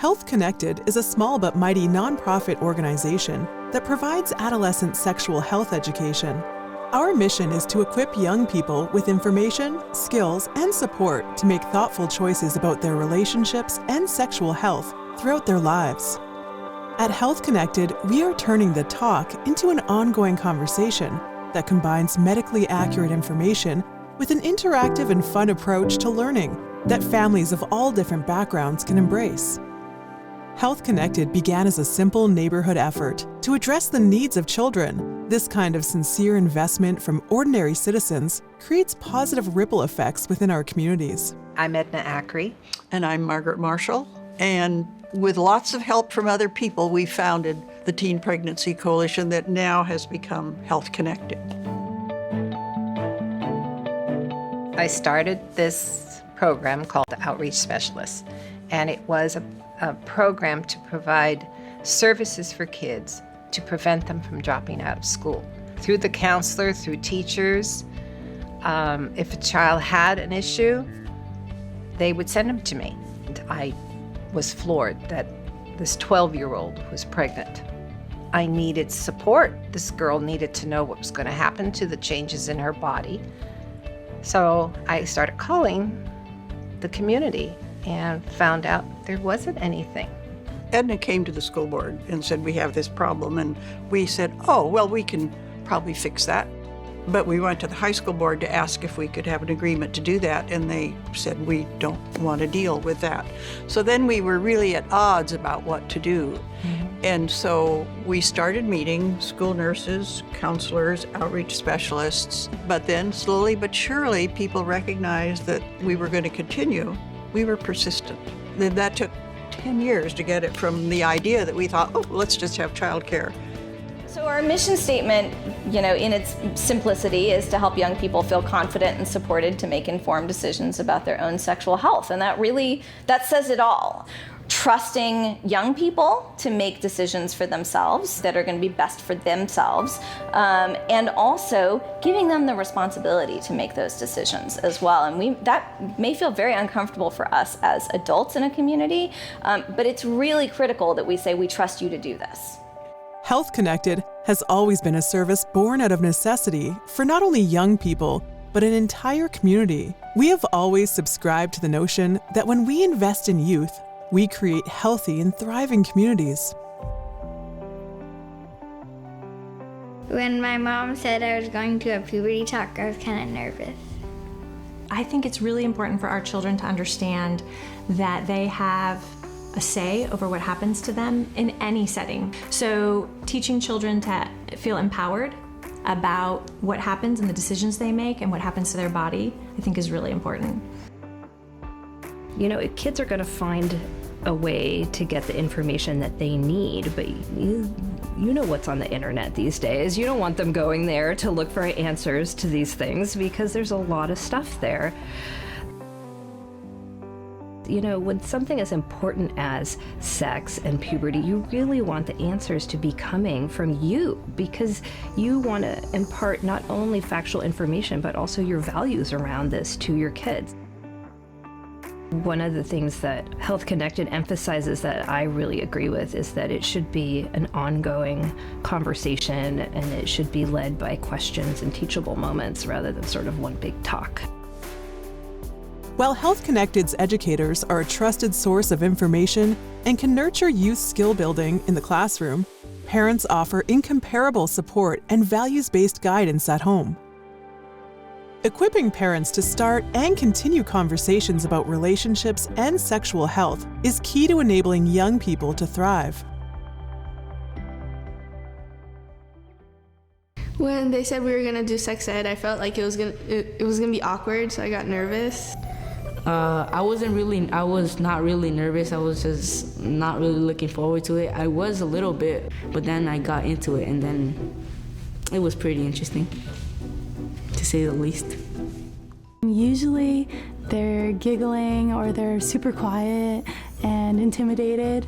Health Connected is a small but mighty nonprofit organization that provides adolescent sexual health education. Our mission is to equip young people with information, skills, and support to make thoughtful choices about their relationships and sexual health throughout their lives. At Health Connected, we are turning the talk into an ongoing conversation that combines medically accurate information with an interactive and fun approach to learning that families of all different backgrounds can embrace. Health Connected began as a simple neighborhood effort to address the needs of children. This kind of sincere investment from ordinary citizens creates positive ripple effects within our communities. I'm Edna Ackery. And I'm Margaret Marshall. And with lots of help from other people, we founded the Teen Pregnancy Coalition that now has become Health Connected. I started this program called the Outreach Specialists, and it was a program to provide services for kids to prevent them from dropping out of school. Through the counselor, through teachers, if a child had an issue, they would send them to me. And I was floored that this 12-year-old was pregnant. I needed support. This girl needed to know what was going to happen to the changes in her body. So I started calling the community and found out there wasn't anything. Edna came to the school board and said, we have this problem. And we said, oh, well, we can probably fix that. But we went to the high school board to ask if we could have an agreement to do that. And they said, we don't want to deal with that. So then we were really at odds about what to do. And so we started meeting school nurses, counselors, outreach specialists. But then slowly but surely, people recognized that we were going to continue. We were persistent. Then that took 10 years to get it from the idea that we thought, oh, let's just have childcare. So our mission statement, in its simplicity, is to help young people feel confident and supported to make informed decisions about their own sexual health. And that says it all. Trusting young people to make decisions for themselves that are going to be best for themselves, and also giving them the responsibility to make those decisions as well. And that may feel very uncomfortable for us as adults in a community, but it's really critical that we say we trust you to do this. Health Connected has always been a service born out of necessity for not only young people, but an entire community. We have always subscribed to the notion that when we invest in youth, we create healthy and thriving communities. When my mom said I was going to a puberty talk, I was kind of nervous. I think it's really important for our children to understand that they have a say over what happens to them in any setting. So teaching children to feel empowered about what happens and the decisions they make and what happens to their body, I think is really important. Kids are going to find a way to get the information that they need, but you know what's on the internet these days. You don't want them going there to look for answers to these things because there's a lot of stuff there. When something as important as sex and puberty, you really want the answers to be coming from you because you want to impart not only factual information, but also your values around this to your kids. One of the things that Health Connected emphasizes that I really agree with is that it should be an ongoing conversation and it should be led by questions and teachable moments rather than sort of one big talk. While Health Connected's educators are a trusted source of information and can nurture youth skill building in the classroom, parents offer incomparable support and values-based guidance at home. Equipping parents to start and continue conversations about relationships and sexual health is key to enabling young people to thrive. When they said we were gonna do sex ed, I felt like it was gonna be awkward, so I got nervous. I was not really nervous. I was just not really looking forward to it. I was a little bit, but then I got into it, and then it was pretty interesting, to say the least. Usually they're giggling or they're super quiet and intimidated.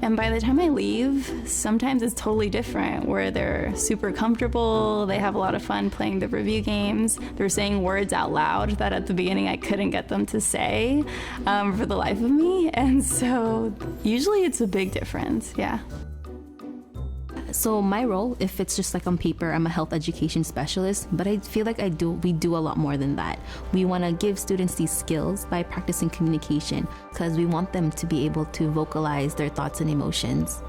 And by the time I leave, sometimes it's totally different, where they're super comfortable, they have a lot of fun playing the review games, they're saying words out loud that at the beginning I couldn't get them to say for the life of me. And so usually it's a big difference, yeah. So my role, if it's just like on paper, I'm a health education specialist, but I feel like we do a lot more than that. We want to give students these skills by practicing communication, because we want them to be able to vocalize their thoughts and emotions.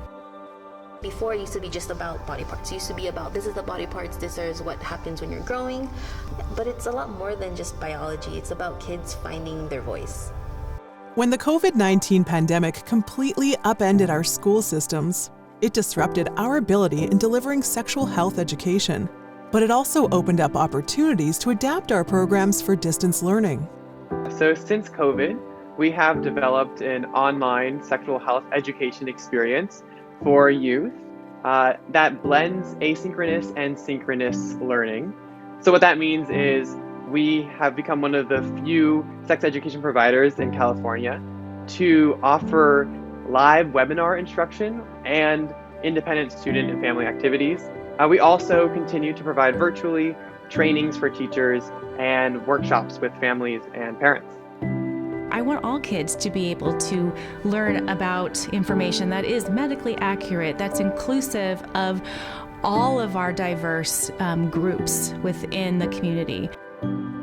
Before, it used to be just about body parts. It used to be about, this is the body parts, this is what happens when you're growing. But it's a lot more than just biology. It's about kids finding their voice. When the COVID-19 pandemic completely upended our school systems, it disrupted our ability in delivering sexual health education, but it also opened up opportunities to adapt our programs for distance learning. So since COVID, we have developed an online sexual health education experience for youth that blends asynchronous and synchronous learning. So what that means is we have become one of the few sex education providers in California to offer live webinar instruction and independent student and family activities. We also continue to provide virtually trainings for teachers and workshops with families and parents. I want all kids to be able to learn about information that is medically accurate, that's inclusive of all of our diverse groups within the community.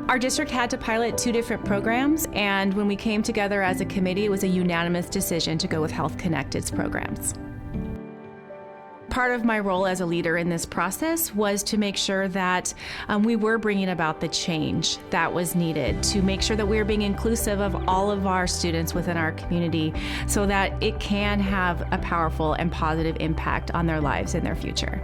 Our district had to pilot 2 different programs, and when we came together as a committee, it was a unanimous decision to go with Health Connected's programs. Part of my role as a leader in this process was to make sure that we were bringing about the change that was needed, to make sure that we were being inclusive of all of our students within our community so that it can have a powerful and positive impact on their lives and their future.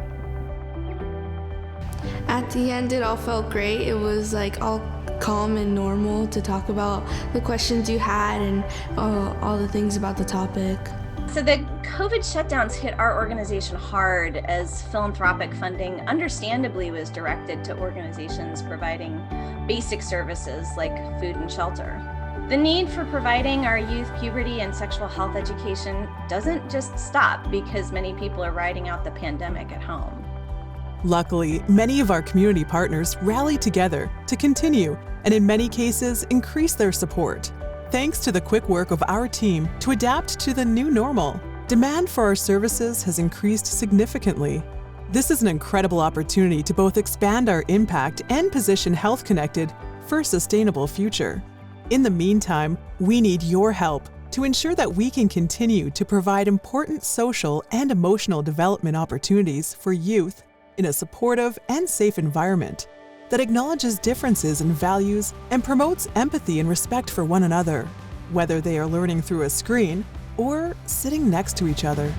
At the end, it all felt great. It was like all calm and normal to talk about the questions you had and all the things about the topic. So the COVID shutdowns hit our organization hard, as philanthropic funding understandably was directed to organizations providing basic services like food and shelter. The need for providing our youth puberty and sexual health education doesn't just stop because many people are riding out the pandemic at home. Luckily, many of our community partners rallied together to continue and in many cases increase their support. Thanks to the quick work of our team to adapt to the new normal, demand for our services has increased significantly. This is an incredible opportunity to both expand our impact and position Health Connected for a sustainable future. In the meantime, we need your help to ensure that we can continue to provide important social and emotional development opportunities for youth in a supportive and safe environment that acknowledges differences in values and promotes empathy and respect for one another, whether they are learning through a screen or sitting next to each other.